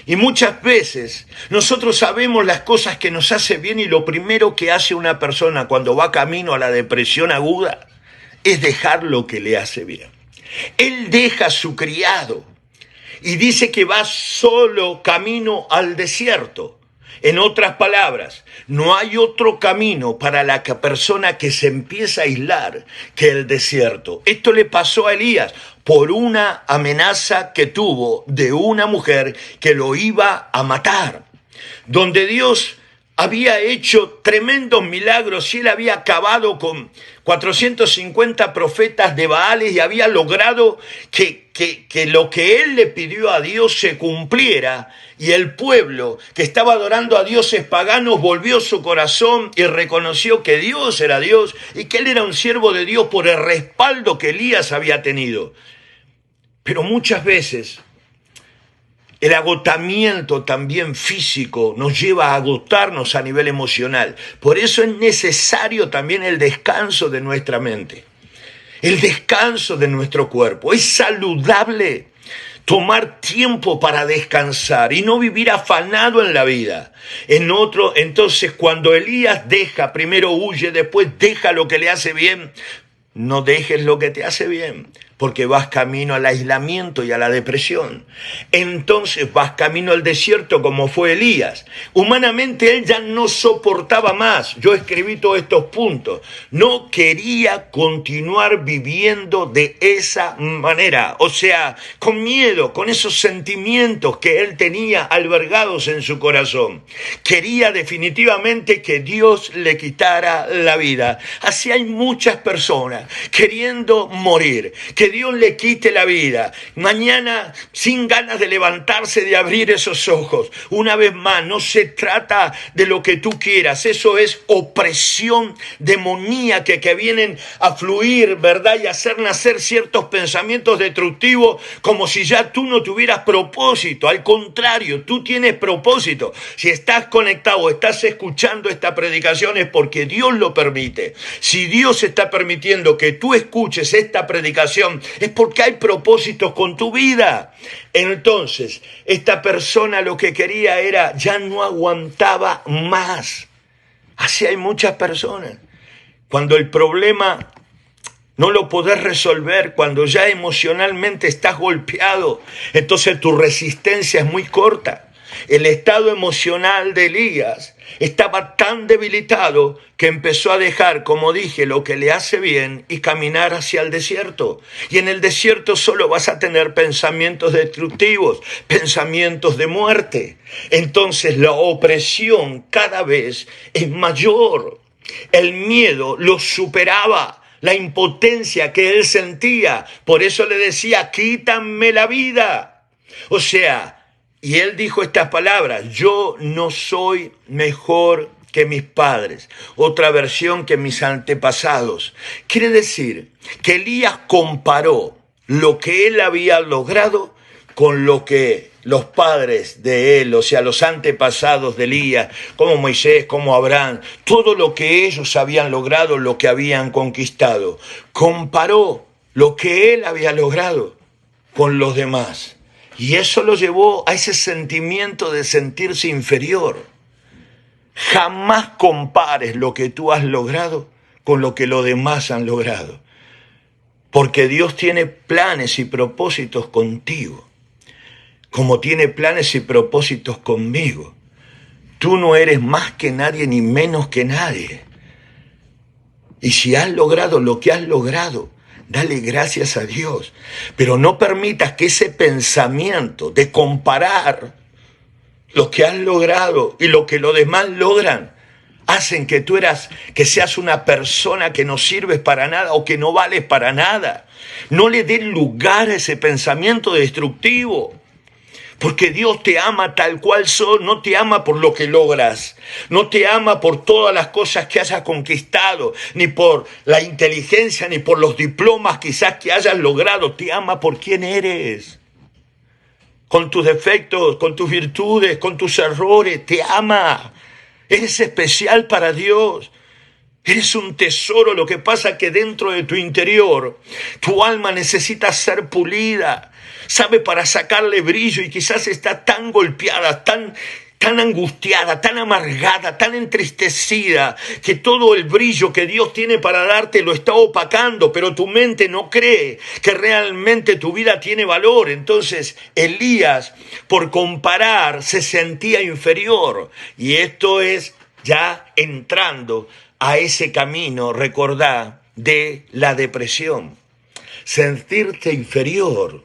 Y muchas veces nosotros sabemos las cosas que nos hace bien, y lo primero que hace una persona cuando va camino a la depresión aguda es dejar lo que le hace bien. Él deja a su criado y dice que va solo camino al desierto. En otras palabras, no hay otro camino para la persona que se empieza a aislar que el desierto. Esto le pasó a Elías por una amenaza que tuvo de una mujer que lo iba a matar, donde Dios había hecho tremendos milagros y él había acabado con 450 profetas de Baales y había logrado que lo que él le pidió a Dios se cumpliera, y el pueblo que estaba adorando a dioses paganos volvió su corazón y reconoció que Dios era Dios y que él era un siervo de Dios por el respaldo que Elías había tenido. Pero muchas veces el agotamiento también físico nos lleva a agotarnos a nivel emocional. Por eso es necesario también el descanso de nuestra mente, el descanso de nuestro cuerpo. Es saludable tomar tiempo para descansar y no vivir afanado en la vida. Entonces, cuando Elías primero huye, después deja lo que le hace bien. No dejes lo que te hace bien, porque vas camino al aislamiento y a la depresión. Entonces vas camino al desierto como fue Elías. Humanamente él ya no soportaba más. Yo escribí todos estos puntos. No quería continuar viviendo de esa manera. O sea, con miedo, con esos sentimientos que él tenía albergados en su corazón. Quería definitivamente que Dios le quitara la vida. Así hay muchas personas queriendo morir, que Dios le quite la vida, mañana sin ganas de levantarse, de abrir esos ojos. Una vez más, no se trata de lo que tú quieras, eso es opresión demoníaca que vienen a fluir, ¿verdad? Y hacer nacer ciertos pensamientos destructivos como si ya tú no tuvieras propósito. Al contrario, tú tienes propósito. Si estás conectado, estás escuchando esta predicación es porque Dios lo permite. Si Dios está permitiendo que tú escuches esta predicación, es porque hay propósitos con tu vida. Entonces, esta persona lo que quería era, ya no aguantaba más. Así hay muchas personas. Cuando el problema no lo podés resolver, cuando ya emocionalmente estás golpeado, entonces tu resistencia es muy corta. El estado emocional de Elías estaba tan debilitado que empezó a dejar, como dije, lo que le hace bien y caminar hacia el desierto. Y en el desierto solo vas a tener pensamientos destructivos, pensamientos de muerte. Entonces la opresión cada vez es mayor. El miedo lo superaba, la impotencia que él sentía. Por eso le decía, quítame la vida. O sea, y él dijo estas palabras, yo no soy mejor que mis padres. Otra versión, que mis antepasados. Quiere decir que Elías comparó lo que él había logrado con lo que los padres de él, o sea, los antepasados de Elías, como Moisés, como Abraham, todo lo que ellos habían logrado, lo que habían conquistado. Comparó lo que él había logrado con los demás. Y eso lo llevó a ese sentimiento de sentirse inferior. Jamás compares lo que tú has logrado con lo que los demás han logrado. Porque Dios tiene planes y propósitos contigo, como tiene planes y propósitos conmigo. Tú no eres más que nadie ni menos que nadie. Y si has logrado lo que has logrado, dale gracias a Dios, pero no permitas que ese pensamiento de comparar lo que has logrado y lo que los demás logran hacen que que seas una persona que no sirves para nada o que no vales para nada. No le des lugar a ese pensamiento destructivo. Porque Dios te ama tal cual sos, no te ama por lo que logras, no te ama por todas las cosas que hayas conquistado, ni por la inteligencia, ni por los diplomas quizás que hayas logrado, te ama por quién eres, con tus defectos, con tus virtudes, con tus errores, te ama, eres especial para Dios. Eres un tesoro, lo que pasa es que dentro de tu interior, tu alma necesita ser pulida, sabe, para sacarle brillo y quizás está tan golpeada, tan tan angustiada, tan amargada, tan entristecida, que todo el brillo que Dios tiene para darte lo está opacando, pero tu mente no cree que realmente tu vida tiene valor. Entonces Elías, por comparar, se sentía inferior. Y esto es ya entrando a ese camino, recordá, de la depresión. Sentirte inferior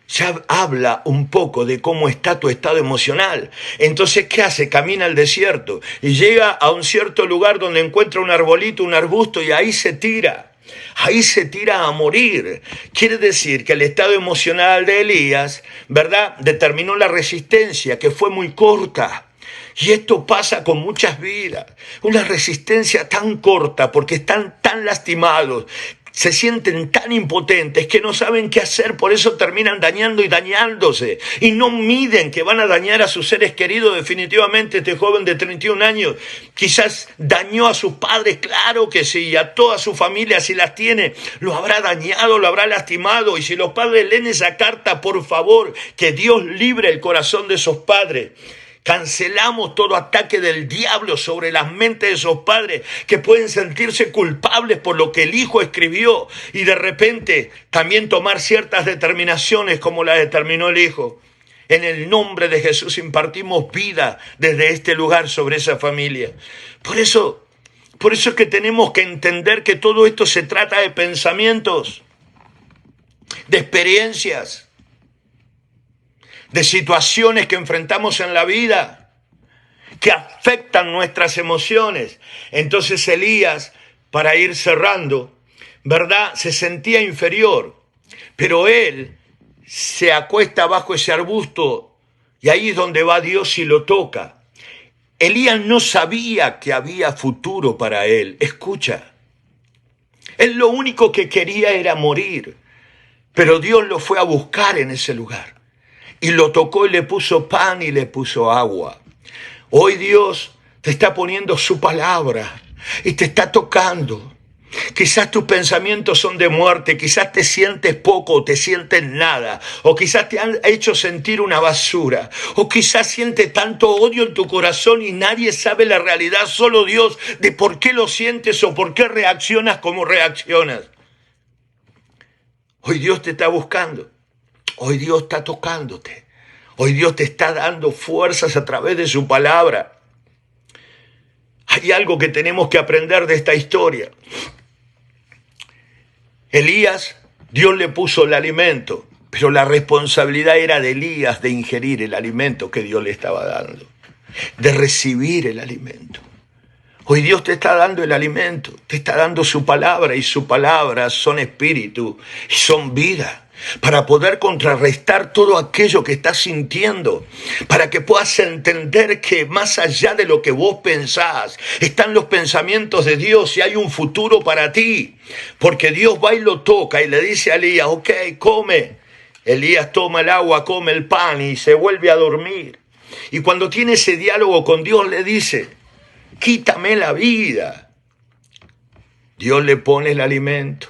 ya habla un poco de cómo está tu estado emocional. Entonces, ¿qué hace? Camina al desierto y llega a un cierto lugar donde encuentra un arbolito, un arbusto, y ahí se tira. Ahí se tira a morir. Quiere decir que el estado emocional de Elías, ¿verdad?, determinó la resistencia, que fue muy corta. Y esto pasa con muchas vidas. Una resistencia tan corta porque están tan lastimados, se sienten tan impotentes que no saben qué hacer, por eso terminan dañando y dañándose. Y no miden que van a dañar a sus seres queridos. Definitivamente este joven de 31 años quizás dañó a sus padres, claro que sí, y a toda su familia si las tiene, lo habrá dañado, lo habrá lastimado. Y si los padres leen esa carta, por favor, que Dios libre el corazón de esos padres. Cancelamos todo ataque del diablo sobre las mentes de esos padres que pueden sentirse culpables por lo que el hijo escribió y de repente también tomar ciertas determinaciones como la determinó el hijo. En el nombre de Jesús impartimos vida desde este lugar sobre esa familia. Por eso es que tenemos que entender que todo esto se trata de pensamientos, de experiencias, de situaciones que enfrentamos en la vida, que afectan nuestras emociones. Entonces Elías, para ir cerrando, ¿verdad?, se sentía inferior, pero él se acuesta bajo ese arbusto y ahí es donde va Dios y lo toca. Elías no sabía que había futuro para él. Escucha, él lo único que quería era morir, pero Dios lo fue a buscar en ese lugar. Y lo tocó y le puso pan y le puso agua. Hoy Dios te está poniendo su palabra y te está tocando. Quizás tus pensamientos son de muerte, quizás te sientes poco, te sientes nada, o quizás te han hecho sentir una basura, o quizás sientes tanto odio en tu corazón y nadie sabe la realidad, solo Dios, de por qué lo sientes o por qué reaccionas como reaccionas. Hoy Dios te está buscando. Hoy Dios está tocándote. Hoy Dios te está dando fuerzas a través de su palabra. Hay algo que tenemos que aprender de esta historia. Elías, Dios le puso el alimento, pero la responsabilidad era de Elías de ingerir el alimento que Dios le estaba dando, de recibir el alimento. Hoy Dios te está dando el alimento, te está dando su palabra y su palabra son espíritu y son vida. Para poder contrarrestar todo aquello que estás sintiendo, para que puedas entender que más allá de lo que vos pensás, están los pensamientos de Dios y hay un futuro para ti, porque Dios va y lo toca y le dice a Elías, ok, come. Elías toma el agua, come el pan y se vuelve a dormir. Y cuando tiene ese diálogo con Dios le dice, quítame la vida. Dios le pone el alimento.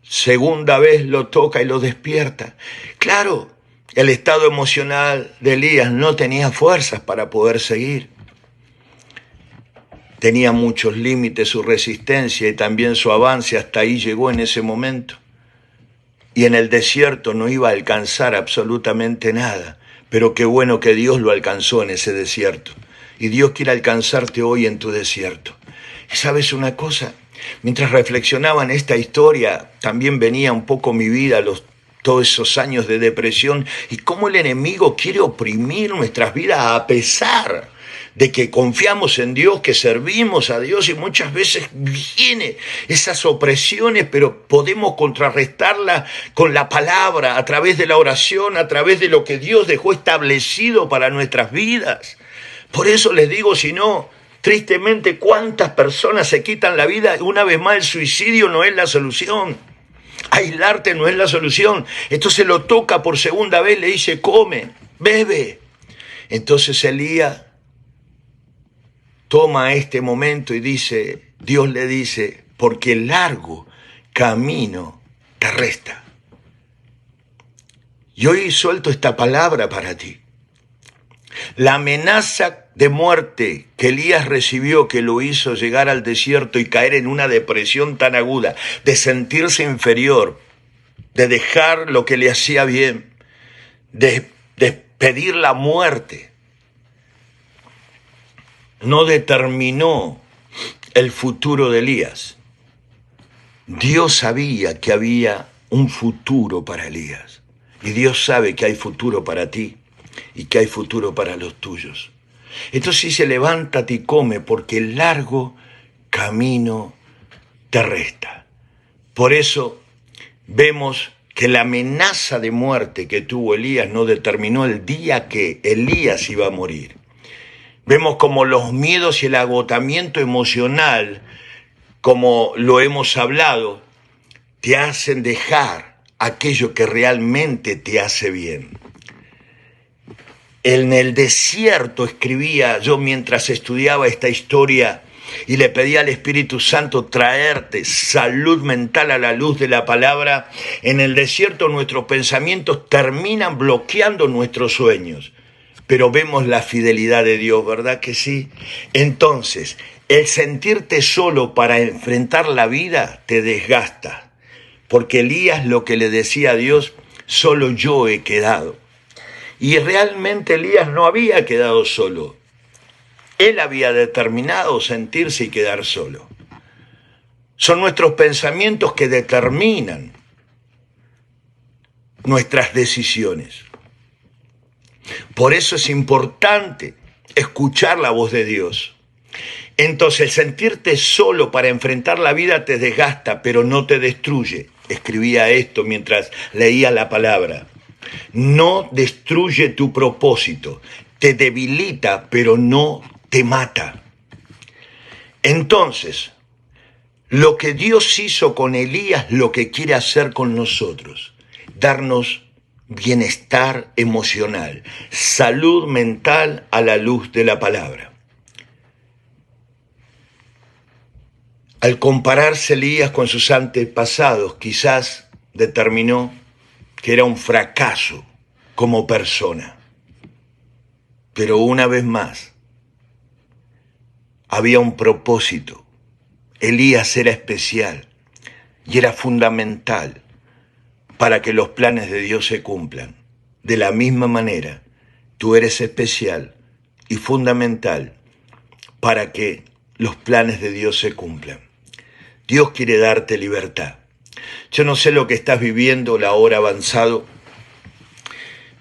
Segunda vez lo toca y lo despierta. Claro, el estado emocional de Elías no tenía fuerzas para poder seguir. Tenía muchos límites su resistencia y también su avance hasta ahí llegó en ese momento. Y en el desierto no iba a alcanzar absolutamente nada. Pero qué bueno que Dios lo alcanzó en ese desierto. Y Dios quiere alcanzarte hoy en tu desierto. ¿Y sabes una cosa? Mientras reflexionaba en esta historia, también venía un poco mi vida, todos esos años de depresión, y cómo el enemigo quiere oprimir nuestras vidas a pesar de que confiamos en Dios, que servimos a Dios, y muchas veces vienen esas opresiones, pero podemos contrarrestarlas con la palabra, a través de la oración, a través de lo que Dios dejó establecido para nuestras vidas. Por eso les digo, si no, tristemente, ¿cuántas personas se quitan la vida? Una vez más, el suicidio no es la solución. Aislarte no es la solución. Entonces lo toca por segunda vez, le dice, come, bebe. Entonces Elías toma este momento y dice, Dios le dice, porque el largo camino te resta. Y hoy suelto esta palabra para ti. La amenaza de muerte que Elías recibió, que lo hizo llegar al desierto y caer en una depresión tan aguda, de sentirse inferior, de dejar lo que le hacía bien, de pedir la muerte, no determinó el futuro de Elías. Dios sabía que había un futuro para Elías. Y Dios sabe que hay futuro para ti y que hay futuro para los tuyos. Entonces dice, levántate y come, porque el largo camino te resta. Por eso vemos que la amenaza de muerte que tuvo Elías no determinó el día que Elías iba a morir. Vemos como los miedos y el agotamiento emocional, como lo hemos hablado, te hacen dejar aquello que realmente te hace bien. En el desierto escribía yo mientras estudiaba esta historia y le pedía al Espíritu Santo traerte salud mental a la luz de la palabra. En el desierto nuestros pensamientos terminan bloqueando nuestros sueños, pero vemos la fidelidad de Dios, ¿verdad que sí? Entonces, el sentirte solo para enfrentar la vida te desgasta, porque Elías lo que le decía a Dios, solo yo he quedado. Y realmente Elías no había quedado solo. Él había determinado sentirse y quedar solo. Son nuestros pensamientos que determinan nuestras decisiones. Por eso es importante escuchar la voz de Dios. Entonces, el sentirte solo para enfrentar la vida te desgasta, pero no te destruye. Escribía esto mientras leía la palabra. No destruye tu propósito, te debilita, pero no te mata. Entonces, lo que Dios hizo con Elías, lo que quiere hacer con nosotros, darnos bienestar emocional, salud mental a la luz de la palabra. Al compararse Elías con sus antepasados, quizás determinó que era un fracaso como persona. Pero una vez más, había un propósito. Elías era especial y era fundamental para que los planes de Dios se cumplan. De la misma manera, tú eres especial y fundamental para que los planes de Dios se cumplan. Dios quiere darte libertad. Yo no sé lo que estás viviendo, la hora avanzado,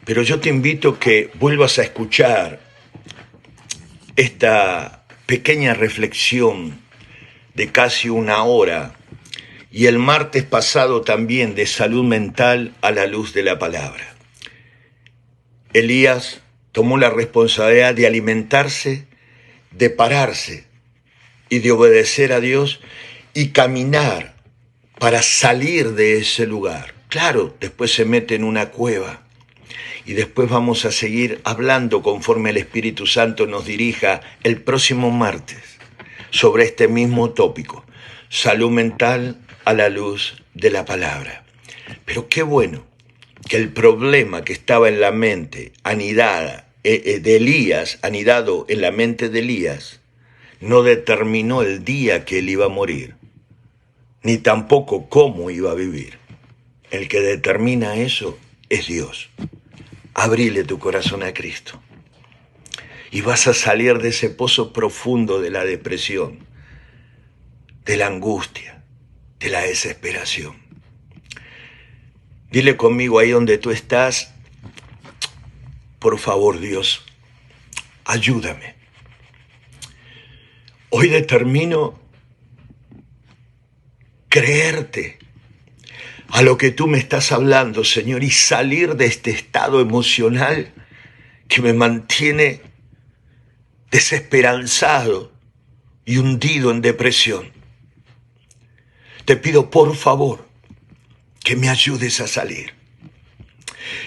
pero yo te invito a que vuelvas a escuchar esta pequeña reflexión de casi una hora y el martes pasado también de salud mental a la luz de la palabra. Elías tomó la responsabilidad de alimentarse, de pararse y de obedecer a Dios y caminar para salir de ese lugar. Claro, después se mete en una cueva y después vamos a seguir hablando conforme el Espíritu Santo nos dirija el próximo martes sobre este mismo tópico, salud mental a la luz de la palabra. Pero qué bueno que el problema que estaba en la mente anidado en la mente de Elías, no determinó el día que él iba a morir, ni tampoco cómo iba a vivir. El que determina eso es Dios. Abrile tu corazón a Cristo y vas a salir de ese pozo profundo de la depresión, de la angustia, de la desesperación. Dile conmigo ahí donde tú estás, por favor, Dios, ayúdame. Hoy determino creerte a lo que tú me estás hablando, Señor, y salir de este estado emocional que me mantiene desesperanzado y hundido en depresión. Te pido, por favor, que me ayudes a salir.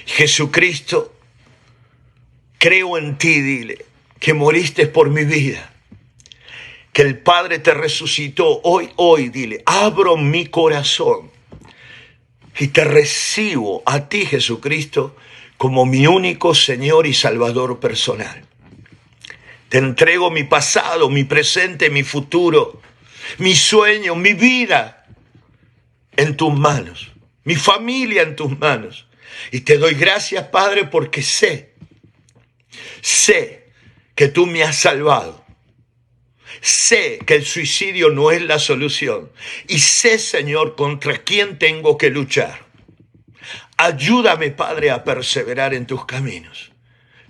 Jesucristo, creo en ti, dile, que moriste por mi vida, que el Padre te resucitó. Hoy, dile, abro mi corazón y te recibo a ti, Jesucristo, como mi único Señor y Salvador personal. Te entrego mi pasado, mi presente, mi futuro, mi sueño, mi vida en tus manos, mi familia en tus manos. Y te doy gracias, Padre, porque sé que tú me has salvado. Sé que el suicidio no es la solución. Y sé, Señor, contra quién tengo que luchar. Ayúdame, Padre, a perseverar en tus caminos.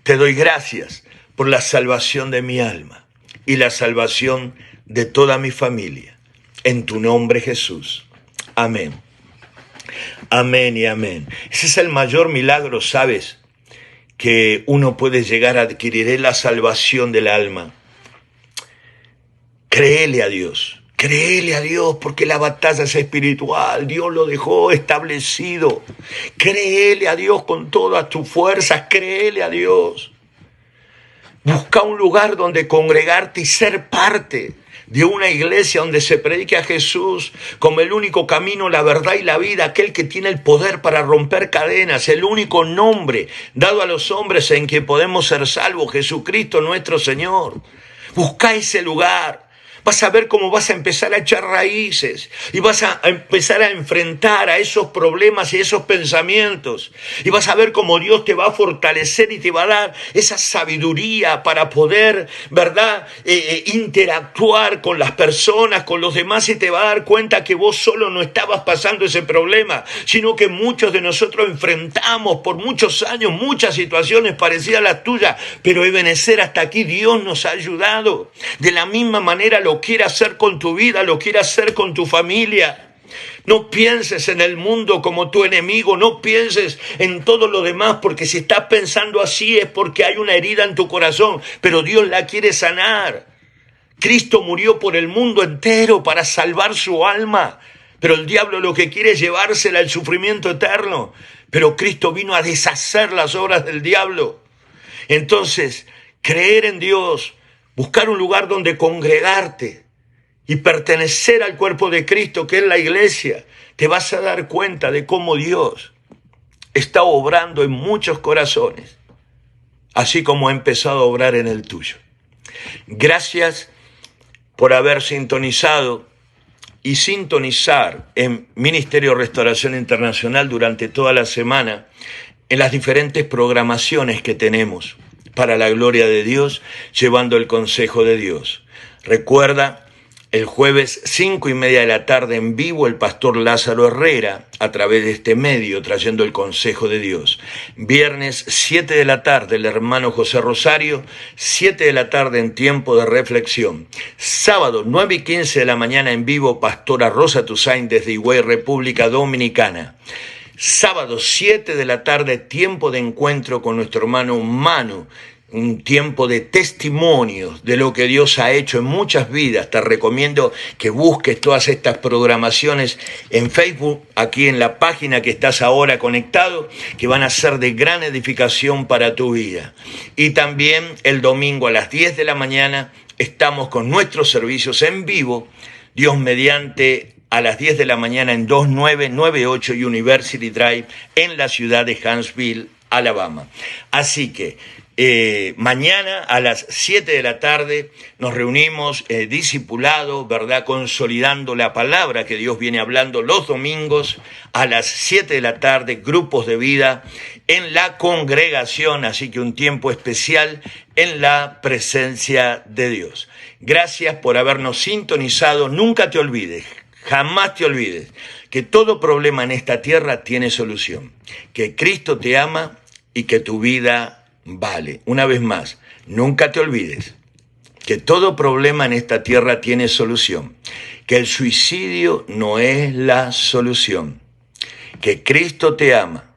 Te doy gracias por la salvación de mi alma y la salvación de toda mi familia. En tu nombre, Jesús. Amén. Amén y amén. Ese es el mayor milagro, ¿sabes? Que uno puede llegar a adquirir, es la salvación del alma. Créele a Dios, porque la batalla es espiritual, Dios lo dejó establecido. Créele a Dios con todas tus fuerzas, créele a Dios. Busca un lugar donde congregarte y ser parte de una iglesia donde se predique a Jesús como el único camino, la verdad y la vida, aquel que tiene el poder para romper cadenas, el único nombre dado a los hombres en que podemos ser salvos, Jesucristo nuestro Señor. Busca ese lugar. Vas a ver cómo vas a empezar a echar raíces y vas a empezar a enfrentar a esos problemas y esos pensamientos. Y vas a ver cómo Dios te va a fortalecer y te va a dar esa sabiduría para poder, ¿verdad?, interactuar con las personas, con los demás, y te va a dar cuenta que vos solo no estabas pasando ese problema, sino que muchos de nosotros enfrentamos por muchos años muchas situaciones parecidas a las tuyas, pero Ebenezer, hasta aquí Dios nos ha ayudado. De la misma manera lo quiere hacer con tu vida, lo quiere hacer con tu familia. No pienses en el mundo como tu enemigo, no pienses en todo lo demás, porque si estás pensando así es porque hay una herida en tu corazón, pero Dios la quiere sanar. Cristo murió por el mundo entero para salvar su alma, pero el diablo lo que quiere es llevársela al sufrimiento eterno, pero Cristo vino a deshacer las obras del diablo. Entonces, creer en Dios, buscar un lugar donde congregarte y pertenecer al cuerpo de Cristo, que es la iglesia, te vas a dar cuenta de cómo Dios está obrando en muchos corazones, así como ha empezado a obrar en el tuyo. Gracias por haber sintonizado y sintonizar en Ministerio Restauración Internacional durante toda la semana en las diferentes programaciones que tenemos para la gloria de Dios, llevando el consejo de Dios. Recuerda, el jueves 5:30 de la tarde en vivo, el pastor Lázaro Herrera, a través de este medio, trayendo el consejo de Dios. Viernes 7 de la tarde, el hermano José Rosario, 7 de la tarde en tiempo de reflexión. Sábado 9:15 de la mañana en vivo, pastora Rosa Tusain desde Higüey, República Dominicana. Sábado 7 de la tarde, tiempo de encuentro con nuestro hermano Manu, un tiempo de testimonios de lo que Dios ha hecho en muchas vidas. Te recomiendo que busques todas estas programaciones en Facebook, aquí en la página que estás ahora conectado, que van a ser de gran edificación para tu vida. Y también el domingo a las 10 de la mañana estamos con nuestros servicios en vivo, Dios mediante, a las 10 de la mañana en 2998 University Drive en la ciudad de Huntsville, Alabama. Así que mañana a las 7 de la tarde nos reunimos discipulado, ¿verdad?, consolidando la palabra que Dios viene hablando los domingos a las 7 de la tarde, grupos de vida en la congregación, así que un tiempo especial en la presencia de Dios. Gracias por habernos sintonizado. Nunca te olvides, jamás te olvides que todo problema en esta tierra tiene solución, que Cristo te ama y que tu vida vale. Una vez más, nunca te olvides que todo problema en esta tierra tiene solución, que el suicidio no es la solución, que Cristo te ama,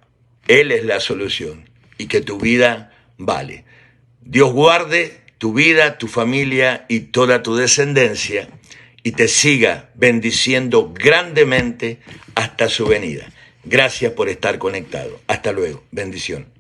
Él es la solución y que tu vida vale. Dios guarde tu vida, tu familia y toda tu descendencia y te siga bendiciendo grandemente hasta su venida. Gracias por estar conectado. Hasta luego. Bendición.